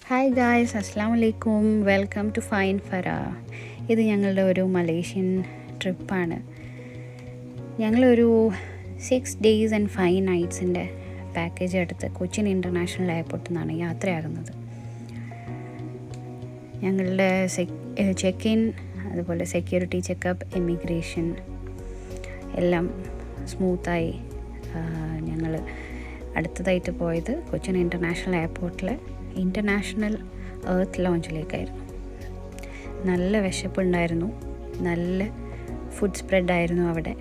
Hi guys, അസ്സാം വലൈക്കും. Welcome to fine ഫറ. ഇത് ഞങ്ങളുടെ ഒരു മലേഷ്യൻ ട്രിപ്പാണ്. ഞങ്ങളൊരു 6 days and 5 nights പാക്കേജ് എടുത്ത് കൊച്ചിൻ ഇൻ്റർനാഷണൽ എയർപോർട്ടിൽ നിന്നാണ് യാത്രയാകുന്നത്. ഞങ്ങളുടെ ചെക്ക് ഇൻ, അതുപോലെ സെക്യൂരിറ്റി ചെക്കപ്പ്, ഇമിഗ്രേഷൻ എല്ലാം സ്മൂത്തായി. ഞങ്ങൾ അടുത്തതായിട്ട് പോയത് കൊച്ചിൻ ഇൻ്റർനാഷണൽ എയർപോർട്ടിലെ ഇൻ്റർനാഷണൽ എർത്ത് ലോഞ്ചിലേക്കായിരുന്നു. നല്ല വിശപ്പുണ്ടായിരുന്നു, നല്ല ഫുഡ് സ്പ്രെഡായിരുന്നു അവിടെ.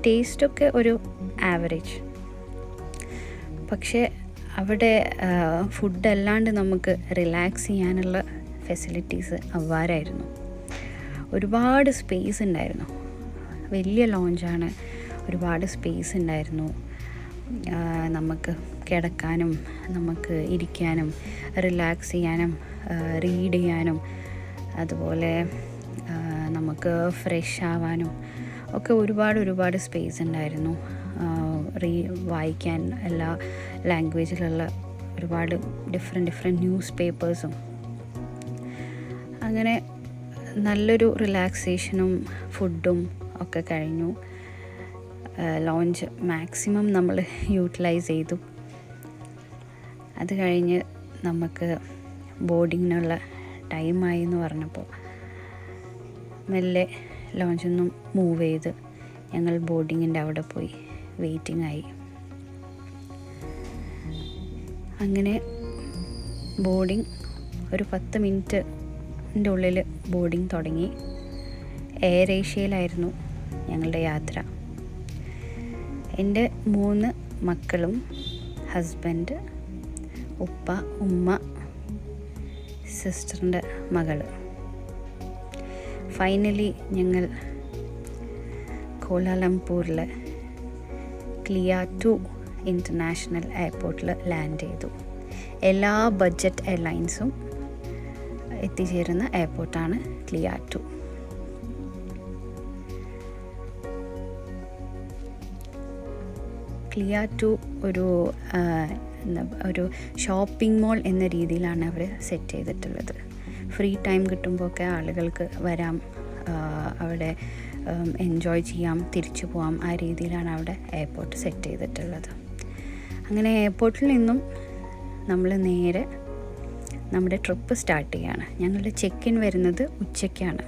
ടേസ്റ്റൊക്കെ ഒരു ആവറേജ്. പക്ഷേ അവിടെ ഫുഡ് അല്ലാണ്ട് നമുക്ക് റിലാക്സ് ചെയ്യാനുള്ള ഫെസിലിറ്റീസ് അവാറായിരുന്നു. ഒരുപാട് സ്പേസ് ഉണ്ടായിരുന്നു. വലിയ ലോഞ്ചാണ്, ഒരുപാട് സ്പേസ് ഉണ്ടായിരുന്നു. നമുക്ക് കിടക്കാനും നമുക്ക് ഇരിക്കാനും റിലാക്സ് ചെയ്യാനും റീഡ് ചെയ്യാനും അതുപോലെ നമുക്ക് ഫ്രഷ് ആവാനും ഒക്കെ ഒരുപാട് സ്പേസ് ഉണ്ടായിരുന്നു. വായിക്കാൻ എല്ലാ ലാംഗ്വേജിലുള്ള ഒരുപാട് ഡിഫറെൻറ്റ് ന്യൂസ് പേപ്പേഴ്സും. അങ്ങനെ നല്ലൊരു റിലാക്സേഷനും ഫുഡും ഒക്കെ കഴിഞ്ഞു. ലോഞ്ച് മാക്സിമം നമ്മൾ യൂട്ടിലൈസ് ചെയ്തു. അത് കഴിഞ്ഞ് നമുക്ക് ബോർഡിങ്ങിനുള്ള ടൈമായി എന്ന് പറഞ്ഞപ്പോൾ മെല്ലെ ലോഞ്ചൊന്നും മൂവ് ചെയ്ത് ഞങ്ങൾ ബോർഡിങ്ങിൻ്റെ അവിടെ പോയി വെയിറ്റിംഗ് ആയി. അങ്ങനെ ബോർഡിങ് ഒരു 10 മിനിറ്റിൻ്റെ ഉള്ളിൽ ബോർഡിങ് തുടങ്ങി. എയർ ഏഷ്യയിലായിരുന്നു ഞങ്ങളുടെ യാത്ര. എൻ്റെ 3 മക്കളും ഹസ്ബൻഡ്, ഉപ്പ, ഉമ്മ, സിസ്റ്ററിൻ്റെ മകൾ. ഫൈനലി ഞങ്ങൾ കോലാലംപൂരിലെ ക്ലിയാറ്റു ഇൻ്റർനാഷണൽ എയർപോർട്ടിൽ ലാൻഡ് ചെയ്തു. എല്ലാ ബഡ്ജറ്റ് എയർലൈൻസും എത്തിച്ചേരുന്ന എയർപോർട്ടാണ് ക്ലിയാറ്റു. ക്ലിയാറ്റു ഒരു ഷോപ്പിംഗ് മോൾ എന്ന രീതിയിലാണ് അവർ സെറ്റ് ചെയ്തിട്ടുള്ളത്. ഫ്രീ ടൈം കിട്ടുമ്പോഴൊക്കെ ആളുകൾക്ക് വരാം, അവിടെ എൻജോയ് ചെയ്യാം, തിരിച്ചു പോകാം. ആ രീതിയിലാണ് അവിടെ എയർപോർട്ട് സെറ്റ് ചെയ്തിട്ടുള്ളത്. അങ്ങനെ എയർപോർട്ടിൽ നിന്നും നമ്മൾ നേരെ നമ്മുടെ ട്രിപ്പ് സ്റ്റാർട്ട് ചെയ്യുകയാണ്. ഞങ്ങളുടെ ചെക്ക് ഇൻ വരുന്നത് ഉച്ചയ്ക്കാണ്.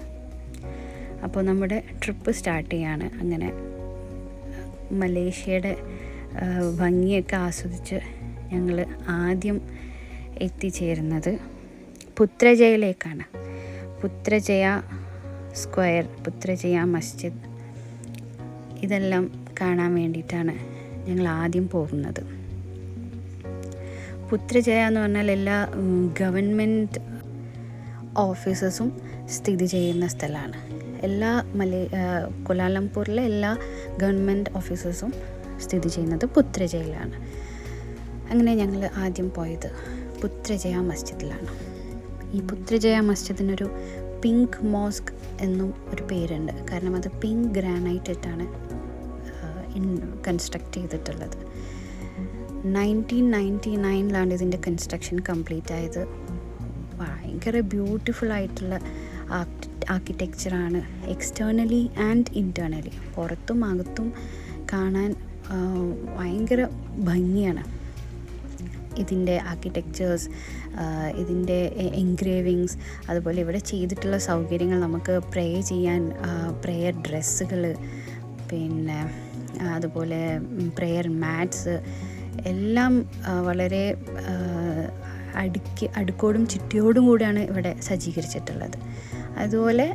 അപ്പോൾ നമ്മുടെ ട്രിപ്പ് സ്റ്റാർട്ട് ചെയ്യുകയാണ്. അങ്ങനെ മലേഷ്യയുടെ ഭംഗിയൊക്കെ ആസ്വദിച്ച് ഞങ്ങൾ ആദ്യം എത്തിച്ചേരുന്നത് പുത്രജയയിലേക്കാണ്. പുത്രജയ സ്ക്വയർ, പുത്രജയ മസ്ജിദ്, ഇതെല്ലാം കാണാൻ വേണ്ടിയിട്ടാണ് ഞങ്ങൾ ആദ്യം പോകുന്നത്. പുത്രജയ എന്ന് പറഞ്ഞാൽ എല്ലാ ഗവൺമെൻറ് ഓഫീസസും സ്ഥിതി ചെയ്യുന്ന സ്ഥലമാണ്. കോലാലംപൂരിലെ എല്ലാ ഗവൺമെൻറ് ഓഫീസസും സ്ഥിതി ചെയ്യുന്നത് പുത്രജയയിലാണ്. അങ്ങനെ ഞങ്ങൾ ആദ്യം പോയത് പുത്രജയ മസ്ജിദിലാണ്. ഈ പുത്രജയ മസ്ജിദിനൊരു പിങ്ക് മോസ്ക് എന്നും ഒരു പേരുണ്ട്. കാരണം അത് പിങ്ക് ഗ്രാനൈറ്റ് ഇട്ടാണ് കൺസ്ട്രക്റ്റ് ചെയ്തിട്ടുള്ളത്. 1999 ഇതിൻ്റെ കൺസ്ട്രക്ഷൻ കംപ്ലീറ്റ് ആയത്. ഭയങ്കര ബ്യൂട്ടിഫുൾ ആയിട്ടുള്ള ആർക്കിടെക്ചറാണ്, എക്സ്റ്റേർണലി ആൻഡ് ഇൻറ്റേർണലി. പുറത്തും അകത്തും കാണാൻ ഭയങ്കര ഭംഗിയാണ് ഇതിൻ്റെ ആർക്കിടെക്ചേഴ്സ്, ഇതിൻ്റെ എൻഗ്രേവിങ്സ്. അതുപോലെ ഇവിടെ ചെയ്തിട്ടുള്ള സൗകര്യങ്ങൾ, നമുക്ക് പ്രേ ചെയ്യാൻ പ്രെയർ ഡ്രസ്സുകൾ, പിന്നെ അതുപോലെ പ്രെയർ മാറ്റ്സ് എല്ലാം വളരെ അടുക്കോടും ചിട്ടിയോടും കൂടിയാണ് ഇവിടെ സജ്ജീകരിച്ചിട്ടുള്ളത്. അതുപോലെ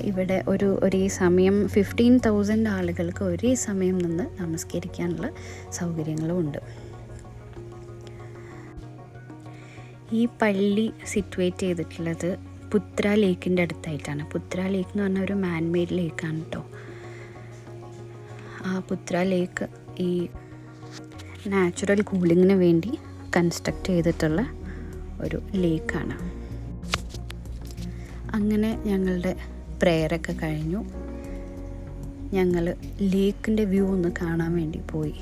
ഇവിടെ ഒരേ സമയം 15,000 ആളുകൾക്ക് ഒരേ സമയം നിന്ന് നമസ്കരിക്കാനുള്ള സൗകര്യങ്ങളും ഉണ്ട്. ഈ പള്ളി സിറ്റുവേറ്റ് ചെയ്തിട്ടുള്ളത് പുത്ര ലേക്കിൻ്റെ അടുത്തായിട്ടാണ്. പുത്ര ലേക്ക് എന്ന് പറഞ്ഞാൽ ഒരു മാൻമെയ്ഡ് ലേക്കാണ് കേട്ടോ. ആ പുത്ര ലേക്ക് ഈ നാച്ചുറൽ കൂളിങ്ങിന് വേണ്ടി കൺസ്ട്രക്റ്റ് ചെയ്തിട്ടുള്ള ഒരു ലേക്കാണ്. അങ്ങനെ ഞങ്ങളുടെ പ്രെയറൊക്കെ കഴിഞ്ഞു. ഞങ്ങൾ ലേക്കിൻ്റെ വ്യൂ ഒന്ന് കാണാൻ വേണ്ടി പോയി.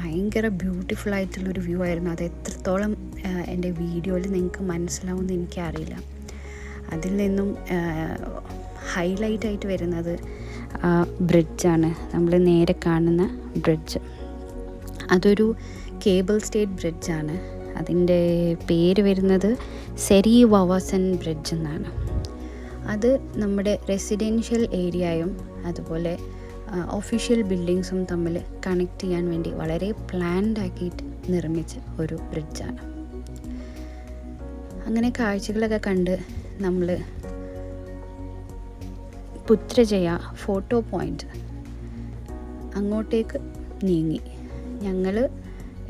ഭയങ്കര ബ്യൂട്ടിഫുൾ ആയിട്ടുള്ളൊരു വ്യൂ ആയിരുന്നു. അത് എത്രത്തോളം എൻ്റെ വീഡിയോയിൽ നിങ്ങൾക്ക് മനസ്സിലാവുമെന്ന് എനിക്കറിയില്ല. അതിൽ നിന്നും ഹൈലൈറ്റായിട്ട് വരുന്നത് ബ്രിഡ്ജാണ്, നമ്മൾ നേരെ കാണുന്ന ബ്രിഡ്ജ്. അതൊരു കേബിൾ സ്റ്റേഡ് ബ്രിഡ്ജാണ്. അതിൻ്റെ പേര് വരുന്നത് സെരി വവാസൻ ബ്രിഡ്ജ് എന്നാണ്. അത് നമ്മുടെ റെസിഡൻഷ്യൽ ഏരിയയും അതുപോലെ ഒഫീഷ്യൽ ബിൽഡിങ്സും തമ്മിൽ കണക്ട് ചെയ്യാൻ വേണ്ടി വളരെ പ്ലാൻഡ് ആക്കിയിട്ട് നിർമ്മിച്ച ഒരു ബ്രിഡ്ജാണ്. അങ്ങനെ കാഴ്ചകളൊക്കെ കണ്ട് നമ്മൾ പുത്രജയ ഫോട്ടോ പോയിൻ്റ് അങ്ങോട്ടേക്ക് നീങ്ങി. ഞങ്ങൾ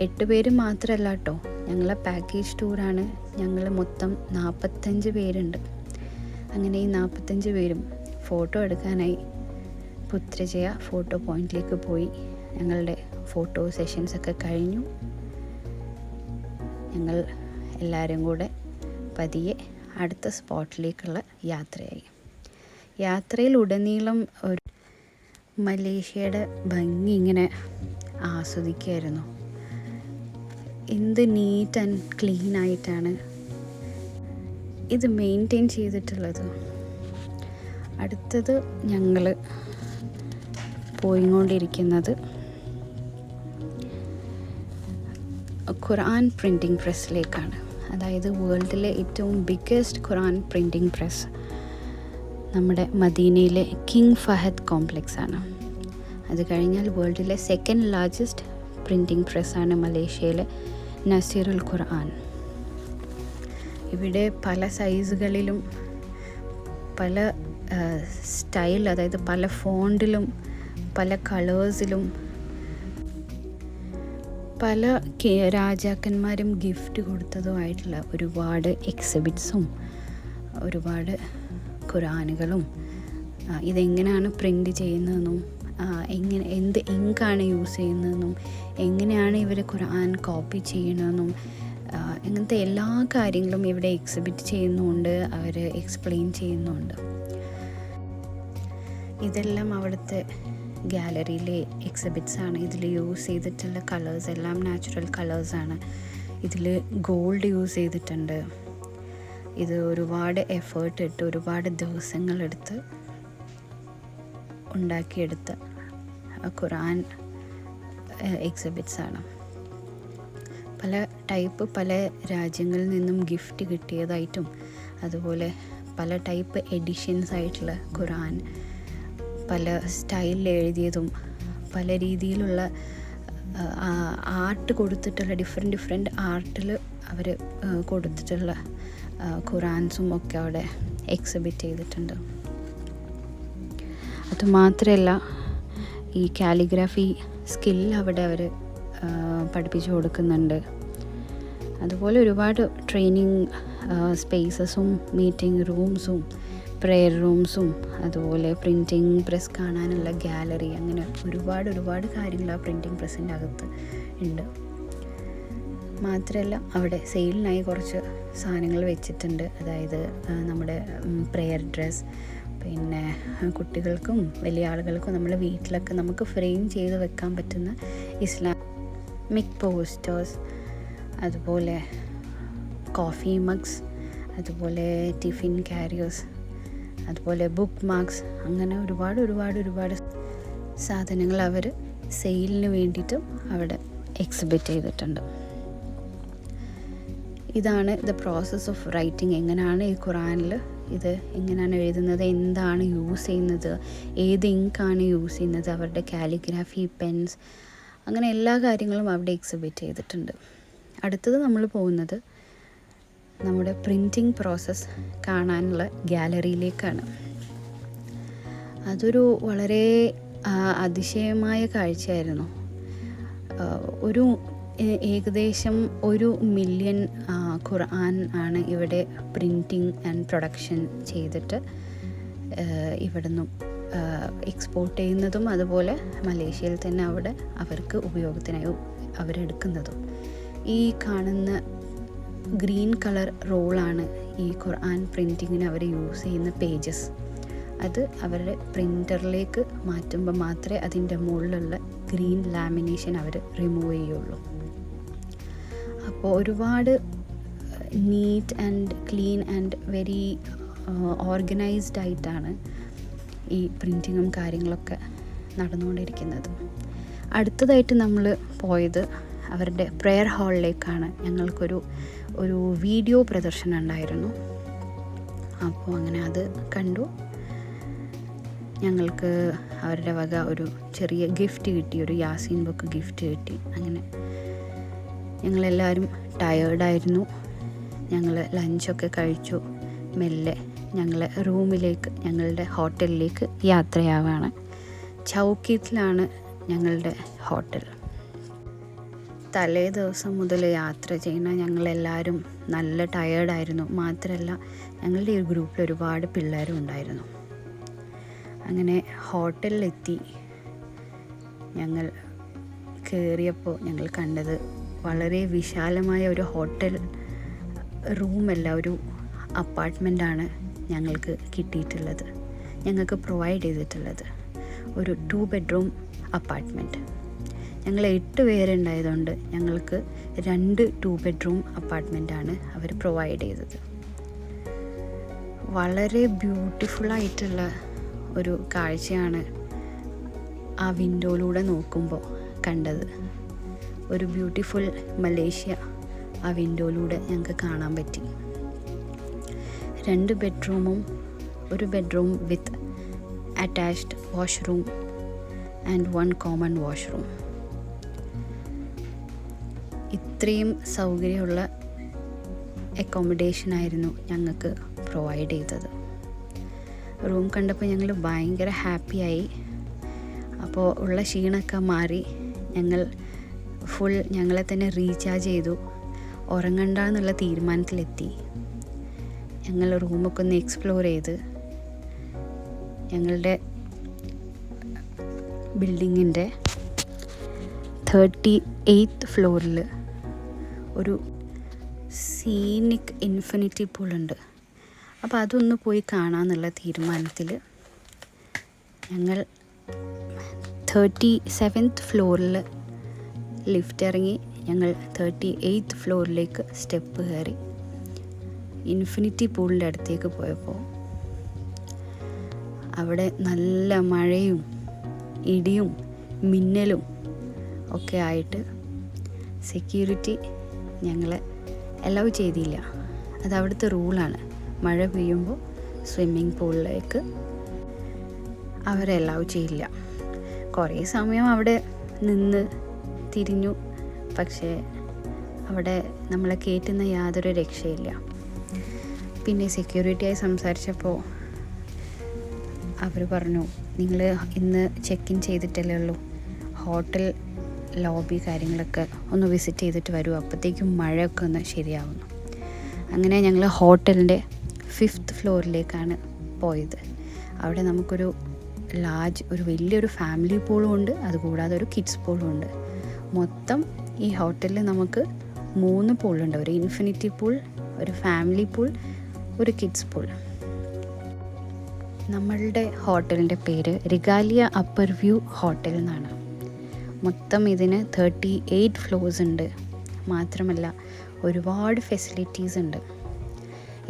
8 പേര് മാത്രമല്ല കേട്ടോ, ഞങ്ങളെ പാക്കേജ് ടൂറാണ്. ഞങ്ങൾ മൊത്തം 45 പേരുണ്ട്. അങ്ങനെ ഈ 45 പേരും ഫോട്ടോ എടുക്കാനായി പുത്രജയ ഫോട്ടോ പോയിന്റിലേക്ക് പോയി. ഞങ്ങളുടെ ഫോട്ടോ സെഷൻസൊക്കെ കഴിഞ്ഞു. ഞങ്ങൾ എല്ലാവരും കൂടെ പതിയെ അടുത്ത സ്പോട്ടിലേക്കുള്ള യാത്രയായി. യാത്രയിൽ ഉടനീളം ഒരു മലേഷ്യയുടെ ഭംഗി ഇങ്ങനെ ആസ്വദിക്കുകയായിരുന്നു. എന്ത് നീറ്റ് ആൻഡ് ക്ലീൻ ആയിട്ടാണ് ഇത് മെയിൻറ്റെയിൻ ചെയ്തിട്ടുള്ളത്. അടുത്തത് ഞങ്ങൾ പോയിക്കൊണ്ടിരിക്കുന്നത് ഖുർആൻ പ്രിൻറ്റിംഗ് പ്രസ്സിലേക്കാണ്. അതായത് വേൾഡിലെ ഏറ്റവും ബിഗ്ഗസ്റ്റ് ഖുർആൻ പ്രിൻറ്റിംഗ് പ്രസ് നമ്മുടെ മദീനയിലെ കിങ് ഫഹദ് കോംപ്ലക്സ് ആണ്. അത് കഴിഞ്ഞാൽ വേൾഡിലെ സെക്കൻഡ് ലാർജസ്റ്റ് പ്രിൻറ്റിംഗ് പ്രസ്സാണ് മലേഷ്യയിലെ നസീറുൽ ഖുർആൻ. ഇവിടെ പല സൈസുകളിലും പല സ്റ്റൈൽ, അതായത് പല ഫോണ്ടിലും പല കളേഴ്സിലും പല രാജാക്കന്മാരും ഗിഫ്റ്റ് കൊടുത്തതുമായിട്ടുള്ള ഒരുപാട് എക്സിബിറ്റ്സും ഒരുപാട് ഖുർആനുകളും ഇതെങ്ങനെയാണ് പ്രിൻ്റ് ചെയ്യുന്നതെന്നും എന്ത് ഇങ്കാണ് യൂസ് ചെയ്യുന്നതെന്നും എങ്ങനെയാണ് ഇവർ ഖുർആൻ കോപ്പി ചെയ്യണമെന്നും അങ്ങനത്തെ എല്ലാ കാര്യങ്ങളും ഇവിടെ എക്സിബിറ്റ് ചെയ്യുന്നുണ്ട്, അവർ എക്സ്പ്ലെയിൻ ചെയ്യുന്നുണ്ട്. ഇതെല്ലാം അവിടുത്തെ ഗാലറിയിലെ എക്സിബിറ്റ്സാണ്. ഇതിൽ യൂസ് ചെയ്തിട്ടുള്ള കളേഴ്സ് എല്ലാം നാച്ചുറൽ കളേഴ്സാണ്. ഇതിൽ ഗോൾഡ് യൂസ് ചെയ്തിട്ടുണ്ട്. ഇത് ഒരുപാട് എഫേർട്ട് ഇട്ട് ഒരുപാട് ദിവസങ്ങളെടുത്ത് ഉണ്ടാക്കിയെടുത്ത ഖുർആൻ എക്സിബിറ്റ്സാണ്. പല ടൈപ്പ് പല രാജ്യങ്ങളിൽ നിന്നും ഗിഫ്റ്റ് കിട്ടിയതായിട്ടും അതുപോലെ പല ടൈപ്പ് എഡിഷൻസ് ആയിട്ടുള്ള ഖുർആൻ പല സ്റ്റൈലിൽ എഴുതിയതും പല രീതിയിലുള്ള ആർട്ട് കൊടുത്തിട്ടുള്ള ഡിഫറെൻറ്റ് ആർട്ടിൽ അവർ കൊടുത്തിട്ടുള്ള ഖുറാൻസും ഒക്കെ അവിടെ എക്സിബിറ്റ് ചെയ്തിട്ടുണ്ട്. അതുമാത്രമല്ല ഈ കാലിഗ്രാഫി സ്കിൽ അവിടെ അവർ പഠിപ്പിച്ചു കൊടുക്കുന്നുണ്ട്. അതുപോലെ ഒരുപാട് ട്രെയിനിങ് സ്പേസസും മീറ്റിംഗ് റൂംസും പ്രെയർ റൂംസും അതുപോലെ പ്രിൻറ്റിംഗ് പ്രസ് കാണാനുള്ള ഗാലറി, അങ്ങനെ ഒരുപാട് കാര്യങ്ങൾ ആ പ്രിൻറ്റിംഗ് പ്രസ്സിൻ്റെ അകത്ത് ഉണ്ട്. മാത്രമല്ല അവിടെ സെയിലിനായി കുറച്ച് സാധനങ്ങൾ വെച്ചിട്ടുണ്ട്. അതായത് നമ്മുടെ പ്രെയർ ഡ്രസ്സ്, പിന്നെ കുട്ടികൾക്കും വലിയ ആളുകൾക്കും നമ്മുടെ വീട്ടിലൊക്കെ നമുക്ക് ഫ്രെയിം ചെയ്ത് വെക്കാൻ പറ്റുന്ന ഇസ്ലാമിക് പോസ്റ്റേഴ്സ്, അതുപോലെ കോഫി മഗ്സ്, അതുപോലെ ടിഫിൻ ക്യാരിയേഴ്സ്, അതുപോലെ ബുക്ക് മാർക്സ്, അങ്ങനെ ഒരുപാട് സാധനങ്ങൾ അവർ സെയിലിന് വേണ്ടിയിട്ടും അവിടെ എക്സിബിറ്റ് ചെയ്തിട്ടുണ്ട്. ഇതാണ് ദ പ്രോസസ് ഓഫ് റൈറ്റിംഗ്. എങ്ങനെയാണ് ഈ ഖുറാനിൽ ഇത് എങ്ങനെയാണ് എഴുതുന്നത്, എന്താണ് യൂസ് ചെയ്യുന്നത്, ഏത് ഇങ്കാണ് യൂസ് ചെയ്യുന്നത്, അവരുടെ കാലിഗ്രാഫി പെൻസ്, അങ്ങനെ എല്ലാ കാര്യങ്ങളും അവിടെ എക്സിബിറ്റ് ചെയ്തിട്ടുണ്ട്. അടുത്തത് നമ്മൾ പോകുന്നത് നമ്മുടെ പ്രിൻറ്റിംഗ് പ്രോസസ്സ് കാണാനുള്ള ഗാലറിയിലേക്കാണ്. അതൊരു വളരെ അതിശയമായ കാഴ്ചയായിരുന്നു. ഏകദേശം 1 മില്യൺ ഖുർആൻ ആണ് ഇവിടെ പ്രിൻറ്റിംഗ് ആൻഡ് പ്രൊഡക്ഷൻ ചെയ്തിട്ട് ഇവിടുന്ന് എക്സ്പോർട്ട് ചെയ്യുന്നതും അതുപോലെ മലേഷ്യയിൽ തന്നെ അവിടെ അവർക്ക് ഉപയോഗത്തിനായി അവരെടുക്കുന്നതും. ഈ കാണുന്ന ഗ്രീൻ കളർ റോളാണ് ഈ ഖുർആൻ പ്രിൻറ്റിങ്ങിന് അവർ യൂസ് ചെയ്യുന്ന പേജസ്. അത് അവരുടെ പ്രിൻ്ററിലേക്ക് മാറ്റുമ്പോൾ മാത്രമേ അതിൻ്റെ മുകളിലുള്ള ഗ്രീൻ ലാമിനേഷൻ അവർ റിമൂവ് ചെയ്യുള്ളൂ. അപ്പോൾ ഒരുപാട് neat and clean and very organised ആയിട്ടാണ് ഈ പ്രിൻറ്റിങ്ങും കാര്യങ്ങളൊക്കെ നടന്നുകൊണ്ടിരിക്കുന്നത്. അടുത്തതായിട്ട് നമ്മൾ പോയത് അവരുടെ പ്രെയർ ഹാളിലേക്കാണ്. ഞങ്ങൾക്കൊരു വീഡിയോ പ്രദർശനം ഉണ്ടായിരുന്നു. അപ്പോൾ അങ്ങനെ അത് കണ്ടു. ഞങ്ങൾക്ക് അവരുടെ വക ഒരു ചെറിയ ഗിഫ്റ്റ് കിട്ടി, ഒരു യാസീൻ ബുക്ക് ഗിഫ്റ്റ് കിട്ടി. അങ്ങനെ ഞങ്ങളെല്ലാവരും ടയേർഡായിരുന്നു. ഞങ്ങൾ ലഞ്ചൊക്കെ കഴിച്ചു. മെല്ലെ ഞങ്ങൾ റൂമിലേക്ക്, ഞങ്ങളുടെ ഹോട്ടലിലേക്ക് യാത്രയാവാണ്. ചൗക്കീത്തിലാണ് ഞങ്ങളുടെ ഹോട്ടൽ. തലേ ദിവസം മുതൽ യാത്ര ചെയ്യുന്ന ഞങ്ങളെല്ലാവരും നല്ല ടയേർഡായിരുന്നു. മാത്രമല്ല ഞങ്ങളുടെ ഈ ഗ്രൂപ്പിൽ ഒരുപാട് പിള്ളേരും ഉണ്ടായിരുന്നു. അങ്ങനെ ഹോട്ടലിലെത്തി. ഞങ്ങൾ കയറിയപ്പോൾ ഞങ്ങൾ കണ്ടത് വളരെ വിശാലമായ ഒരു ഹോട്ടൽ റൂമല്ല, ഒരു അപ്പാർട്ട്മെൻറ്റാണ് ഞങ്ങൾക്ക് കിട്ടിയിട്ടുള്ളത്, ഞങ്ങൾക്ക് പ്രൊവൈഡ് ചെയ്തിട്ടുള്ളത്. ഒരു 2 ബെഡ്റൂം അപ്പാർട്ട്മെൻറ്റ്. ഞങ്ങൾ 8 പേരുണ്ടായതുകൊണ്ട് ഞങ്ങൾക്ക് 2 2 ബെഡ്റൂം അപ്പാർട്ട്മെൻറ്റാണ് അവർ പ്രൊവൈഡ് ചെയ്തത്. വളരെ ബ്യൂട്ടിഫുള്ളായിട്ടുള്ള ഒരു കാഴ്ചയാണ് ആ വിൻഡോയിലൂടെ നോക്കുമ്പോൾ കണ്ടത്. ഒരു ബ്യൂട്ടിഫുൾ മലേഷ്യ ആ വിൻഡോയിലൂടെ ഞങ്ങൾക്ക് കാണാൻ പറ്റി. 2 ബെഡ്റൂമും, ഒരു bedroom with attached washroom and 1 common washroom. ഇത്രയും സൗകര്യമുള്ള അക്കോമഡേഷനായിരുന്നു ഞങ്ങൾക്ക് പ്രൊവൈഡ് ചെയ്തത്. റൂം കണ്ടപ്പോൾ ഞങ്ങൾ ഭയങ്കര ഹാപ്പിയായി. അപ്പോൾ ഉള്ള ക്ഷീണമൊക്കെ മാറി ഞങ്ങൾ ഞങ്ങളെ തന്നെ റീചാർജ് ചെയ്തു. ഉറങ്ങണ്ട എന്നുള്ള തീരുമാനത്തിലെത്തി. ഞങ്ങൾ റൂമൊക്കെ ഒന്ന് എക്സ്പ്ലോർ ചെയ്ത് ഞങ്ങളുടെ ബിൽഡിങ്ങിൻ്റെ 38th ഫ്ലോറിൽ ഒരു സീനിക് ഇൻഫിനിറ്റി പൂളുണ്ട്. അപ്പോൾ അതൊന്ന് പോയി കാണാമെന്നുള്ള തീരുമാനത്തിൽ ഞങ്ങൾ 37th ഫ്ലോറിൽ ലിഫ്റ്റ് ഇറങ്ങി ഞങ്ങൾ 38th ഫ്ലോറിലേക്ക് സ്റ്റെപ്പ് കയറി ഇൻഫിനിറ്റി പൂളിൻ്റെ അടുത്തേക്ക് പോയപ്പോൾ അവിടെ നല്ല മഴയും ഇടിയും മിന്നലും ഒക്കെ ആയിട്ട് സെക്യൂരിറ്റി ഞങ്ങളെ അലൗ ചെയ്തില്ല. അത് അവിടുത്തെ റൂളാണ്. മഴ പെയ്യുമ്പോൾ സ്വിമ്മിങ് പൂളിലേക്ക് അവരെ അലൗ ചെയ്യില്ല. കുറേ സമയം അവിടെ നിന്ന് തിരിഞ്ഞു. പക്ഷേ അവിടെ നമ്മളെ കയറ്റുന്ന യാതൊരു രക്ഷയില്ല. പിന്നെ സെക്യൂരിറ്റിയായി സംസാരിച്ചപ്പോൾ അവർ പറഞ്ഞു, നിങ്ങൾ ഇന്ന് ചെക്ക് ഇൻ ചെയ്തിട്ടല്ലേ ഉള്ളൂ, ഹോട്ടൽ ലോബി കാര്യങ്ങളൊക്കെ ഒന്ന് വിസിറ്റ് ചെയ്തിട്ട് വരൂ, അപ്പോഴത്തേക്കും മഴയൊക്കെ ഒന്ന് ശരിയാവുന്നു. അങ്ങനെ ഞങ്ങൾ ഹോട്ടലിൻ്റെ 5th ഫ്ലോറിലേക്കാണ് പോയത്. അവിടെ നമുക്കൊരു ഒരു വലിയൊരു ഫാമിലി പൂളും ഉണ്ട്, അതുകൂടാതെ ഒരു കിഡ്സ് പൂളും ഉണ്ട്. മൊത്തം ഈ ഹോട്ടലിൽ നമുക്ക് 3 പൂളുണ്ട്. ഒരു ഇൻഫിനിറ്റി പൂൾ, ഒരു ഫാമിലി പൂൾ, ഒരു കിഡ്സ് പൂൾ. നമ്മളുടെ ഹോട്ടലിൻ്റെ പേര് റിഗാലിയ അപ്പർ വ്യൂ ഹോട്ടൽ എന്നാണ്. മൊത്തം ഇതിന് 38 ഫ്ലോർസ് ഉണ്ട്. മാത്രമല്ല ഒരുപാട് ഫെസിലിറ്റീസ് ഉണ്ട്.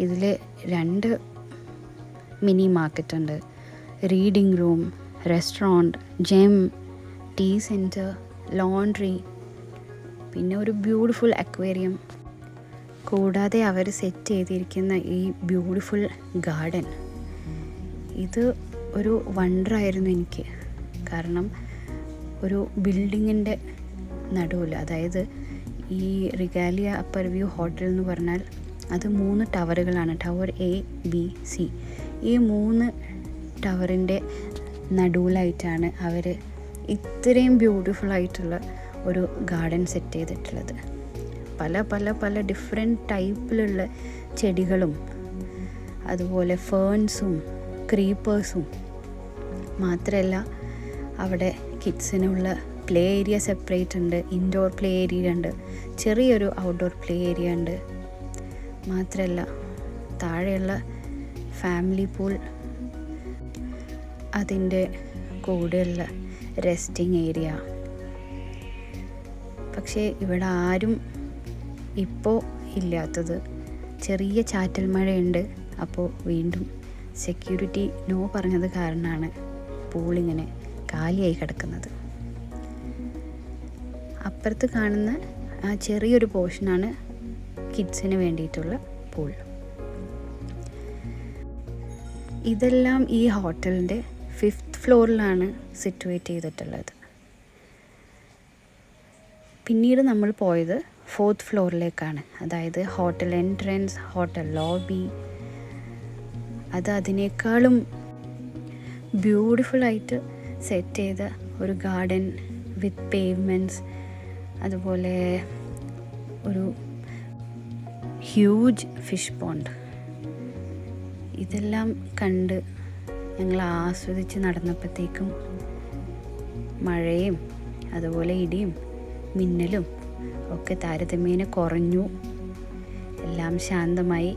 ഇതിൽ 2 മിനി മാർക്കറ്റ് ഉണ്ട്, reading room, restaurant, gym, tea centre, laundry, പിന്നെ ഒരു ബ്യൂട്ടിഫുൾ അക്വേറിയം. കൂടാതെ അവർ സെറ്റ് ചെയ്തിരിക്കുന്ന ഈ ബ്യൂട്ടിഫുൾ ഗാർഡൻ, ഇത് ഒരു വണ്ടറായിരുന്നു എനിക്ക്. കാരണം ഒരു ബിൽഡിങ്ങിൻ്റെ നടുവിൽ, അതായത് ഈ റിഗാലിയ അപ്പർ വ്യൂ ഹോട്ടൽ എന്ന് പറഞ്ഞാൽ അത് 3 ടവറുകളാണ്, ടവർ A, B, C. ഈ 3 ടവറിൻ്റെ നടുവിലായിട്ടാണ് അവർ ഇത്രയും ബ്യൂട്ടിഫുള്ളായിട്ടുള്ള ഒരു ഗാർഡൻ സെറ്റ് ചെയ്തിട്ടുള്ളത്. പല പല പല ഡിഫറെൻറ്റ് ടൈപ്പിലുള്ള ചെടികളും അതുപോലെ ഫേൺസും ക്രീപ്പേഴ്സും. മാത്രമല്ല അവിടെ കിഡ്സിനുള്ള പ്ലേ ഏരിയ സെപ്പറേറ്റ് ഉണ്ട്, ഇൻഡോർ പ്ലേ ഏരിയ ഉണ്ട്, ചെറിയൊരു ഔട്ട്ഡോർ പ്ലേ ഏരിയ ഉണ്ട്. മാത്രമല്ല താഴെയുള്ള ഫാമിലി പൂൾ, അതിൻ്റെ കൂടെയുള്ള റെസ്റ്റിംഗ് ഏരിയ, പക്ഷേ ഇവിടെ ആരും ഇപ്പോൾ ഇല്ലാത്തത് ചെറിയ ചാറ്റൽ മഴയുണ്ട്. അപ്പോൾ വീണ്ടും സെക്യൂരിറ്റി നോ പറഞ്ഞത് കാരണമാണ് പൂളിങ്ങനെ കാലിയായി കിടക്കുന്നത്. അപ്പുറത്ത് കാണുന്ന ആ ചെറിയൊരു പോർഷനാണ് കിഡ്സിന് വേണ്ടിയിട്ടുള്ള പൂൾ. ഇതെല്ലാം ഈ ഹോട്ടലിൻ്റെ 5th ഫ്ലോറിലാണ് സിറ്റുവേറ്റ് ചെയ്തിട്ടുള്ളത്. പിന്നീട് നമ്മൾ പോയത് 4th ഫ്ലോറിലേക്കാണ്. അതായത് ഹോട്ടൽ എൻട്രൻസ്, ഹോട്ടൽ ലോബി. അത് അതിനേക്കാളും ബ്യൂട്ടിഫുള്ളായിട്ട് സെറ്റ് ചെയ്ത ഒരു ഗാർഡൻ വിത്ത് പേവ്മെൻറ്റ്സ്, അതുപോലെ ഒരു ഹ്യൂജ് ഫിഷ് പോണ്ട്. ഇതെല്ലാം കണ്ട് ഞങ്ങൾ ആസ്വദിച്ച് നടന്നപ്പോഴത്തേക്കും മഴയും അതുപോലെ ഇടിയും മിന്നലും ഒക്കെ താരതമ്യേന കുറഞ്ഞു. എല്ലാം ശാന്തമായി.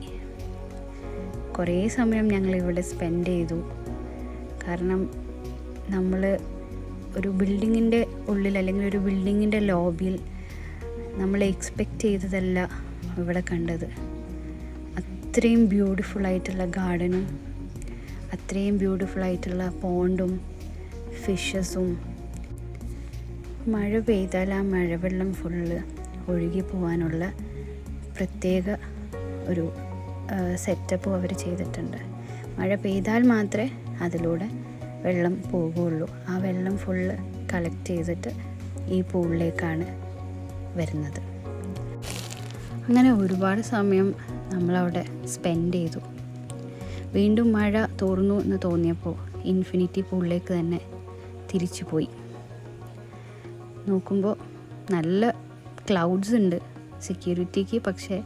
കുറേ സമയം ഞങ്ങളിവിടെ സ്പെൻഡ് ചെയ്തു. കാരണം നമ്മൾ ഒരു ബിൽഡിങ്ങിൻ്റെ ഉള്ളിൽ അല്ലെങ്കിൽ ഒരു ബിൽഡിങ്ങിൻ്റെ ലോബിയിൽ നമ്മൾ എക്സ്പെക്റ്റ് ചെയ്തതല്ല ഇവിടെ കണ്ടത്. അത്രയും ബ്യൂട്ടിഫുള്ളായിട്ടുള്ള ഗാർഡനും അത്രയും ബ്യൂട്ടിഫുള്ളായിട്ടുള്ള പോണ്ടും ഫിഷസും. മഴ പെയ്താൽ ആ മഴവെള്ളം ഫുള്ള് ഒഴുകി പോകാനുള്ള പ്രത്യേക ഒരു സെറ്റപ്പും അവർ ചെയ്തിട്ടുണ്ട്. മഴ പെയ്താൽ മാത്രമേ അതിലൂടെ വെള്ളം പോകുകയുള്ളൂ. ആ വെള്ളം ഫുള്ള് കളക്ട് ചെയ്തിട്ട് ഈ പൂളിലേക്കാണ് വരുന്നത്. അങ്ങനെ ഒരുപാട് സമയം നമ്മളവിടെ സ്പെൻഡ് ചെയ്തു. വീണ്ടും മഴ തോർന്നു എന്ന് തോന്നിയപ്പോൾ ഇൻഫിനിറ്റി പൂളിലേക്ക് തന്നെ തിരിച്ചു പോയി. നോക്കുമ്പോൾ നല്ല ക്ലൗഡ്സ് ഉണ്ട് സെക്യൂരിറ്റിക്ക്. പക്ഷേ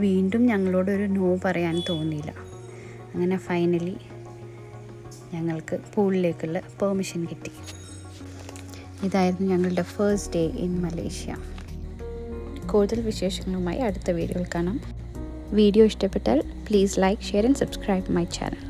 വീണ്ടും ഞങ്ങളോടൊരു നോ പറയാൻ തോന്നിയില്ല. അങ്ങനെ ഫൈനലി ഞങ്ങൾക്ക് പൂളിലേക്കുള്ള പെർമിഷൻ കിട്ടി. ഇതായിരുന്നു ഞങ്ങളുടെ ഫസ്റ്റ് ഡേ ഇൻ മലേഷ്യ. കൂടുതൽ വിശേഷങ്ങളുമായി അടുത്ത വീഡിയോയിൽ കാണാം. വീഡിയോ ഇഷ്ടപ്പെട്ടാൽ please like, share and subscribe my channel.